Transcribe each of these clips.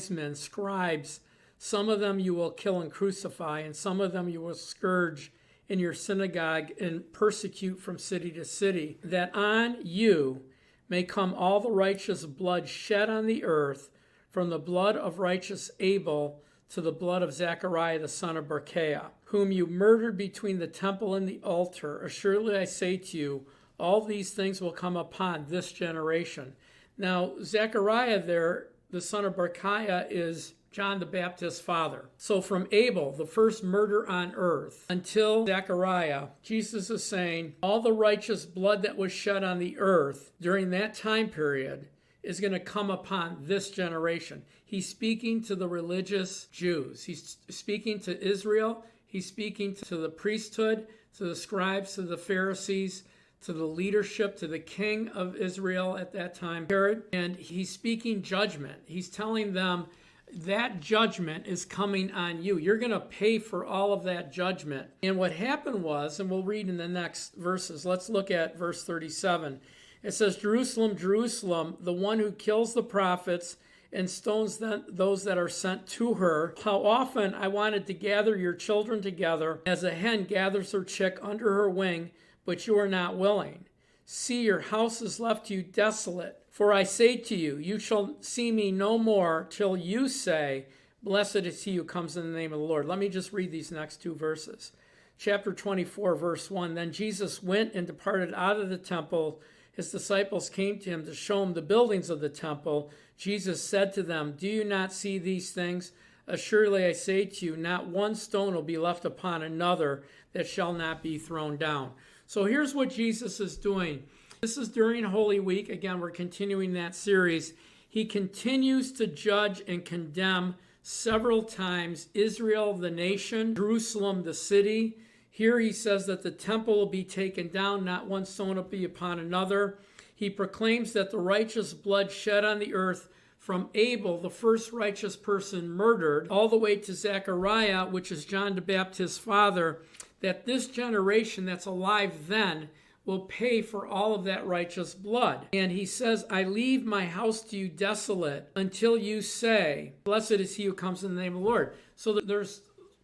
wise men, scribes. Some of them you will kill and crucify, and some of them you will scourge in your synagogue and persecute from city to city, that on you may come all the righteous blood shed on the earth, from the blood of righteous Abel to the blood of Zechariah the son of Berechiah, whom you murdered between the temple and the altar. Assuredly I say to you, all these things will come upon this generation. Now, Zechariah there, the son of Berechiah, is John the Baptist's father. So from Abel, the first murder on earth, until Zechariah, Jesus is saying all the righteous blood that was shed on the earth during that time period is going to come upon this generation. He's speaking to the religious Jews. He's speaking to Israel. He's speaking to the priesthood, to the scribes, to the Pharisees, to the leadership, to the king of Israel at that time, Herod. And he's speaking judgment. He's telling them that judgment is coming on you. You're going to pay for all of that judgment. And what happened was, and we'll read in the next verses, let's look at verse 37. It says, Jerusalem, Jerusalem, the one who kills the prophets and stones those that are sent to her. How often I wanted to gather your children together as a hen gathers her chick under her wing, but you are not willing. See, your house is left to you desolate. For I say to you, you shall see me no more till you say, blessed is he who comes in the name of the Lord. Let me just read these next two verses. Chapter 24, verse 1. Then Jesus went and departed out of the temple. His disciples came to him to show him the buildings of the temple. Jesus said to them, do you not see these things? Assuredly I say to you, not one stone will be left upon another that shall not be thrown down. So here's what Jesus is doing. This is during Holy Week. Again, we're continuing that series. He continues to judge and condemn several times Israel, the nation, Jerusalem, the city. Here he says that the temple will be taken down, not one stone will be upon another. He proclaims that the righteous blood shed on the earth from Abel, the first righteous person murdered, all the way to Zechariah, which is John the Baptist's father, that this generation that's alive then will pay for all of that righteous blood. And he says, I leave my house to you desolate until you say, blessed is he who comes in the name of the Lord. So there's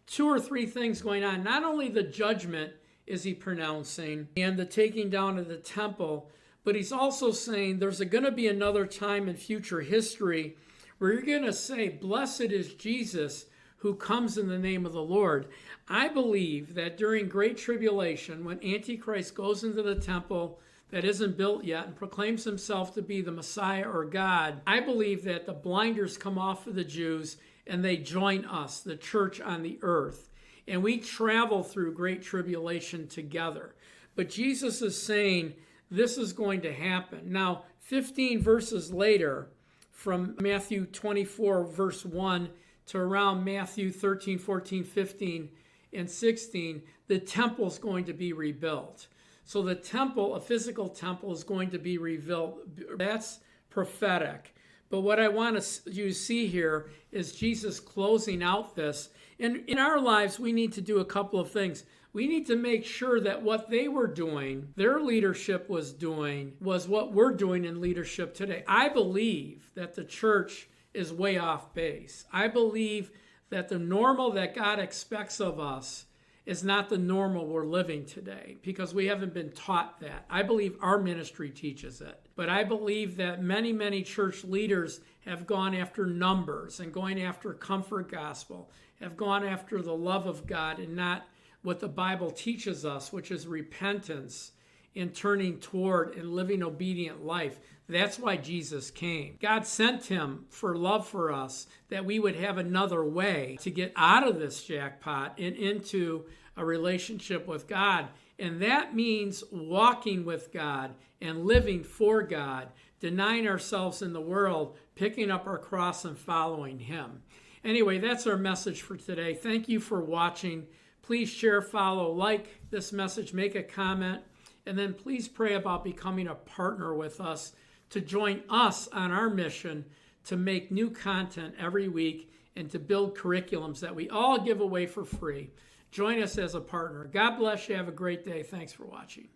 two or three things going on. Not only the judgment is he pronouncing and the taking down of the temple, but he's also saying there's going to be another time in future history where you're going to say, blessed is Jesus who comes in the name of the Lord. I believe that during Great Tribulation, when Antichrist goes into the temple that isn't built yet and proclaims himself to be the Messiah or God, I believe that the blinders come off of the Jews and they join us, the church on the earth. And we travel through Great Tribulation together. But Jesus is saying this is going to happen. Now, 15 verses later, from Matthew 24, verse 1, to around Matthew 13, 14, 15, and 16, the temple is going to be rebuilt. So the temple, a physical temple, is going to be rebuilt. That's prophetic. But what I want you to see here is Jesus closing out this. And in our lives, we need to do a couple of things. We need to make sure that what they were doing, their leadership was doing, was what we're doing in leadership today. I believe that the church is way off base. I believe that the normal that God expects of us is not the normal we're living today because we haven't been taught that. I believe our ministry teaches it. But I believe that many, many church leaders have gone after numbers and going after comfort gospel, have gone after the love of God and not what the Bible teaches us, which is repentance and turning toward and living obedient life. That's why Jesus came. God sent him for love for us, that we would have another way to get out of this jackpot and into a relationship with God. And that means walking with God and living for God, denying ourselves in the world, picking up our cross and following him. Anyway, that's our message for today. Thank you for watching. Please share, follow, like this message, make a comment, and then please pray about becoming a partner with us to join us on our mission to make new content every week and to build curriculums that we all give away for free. Join us as a partner. God bless you. Have a great day. Thanks for watching.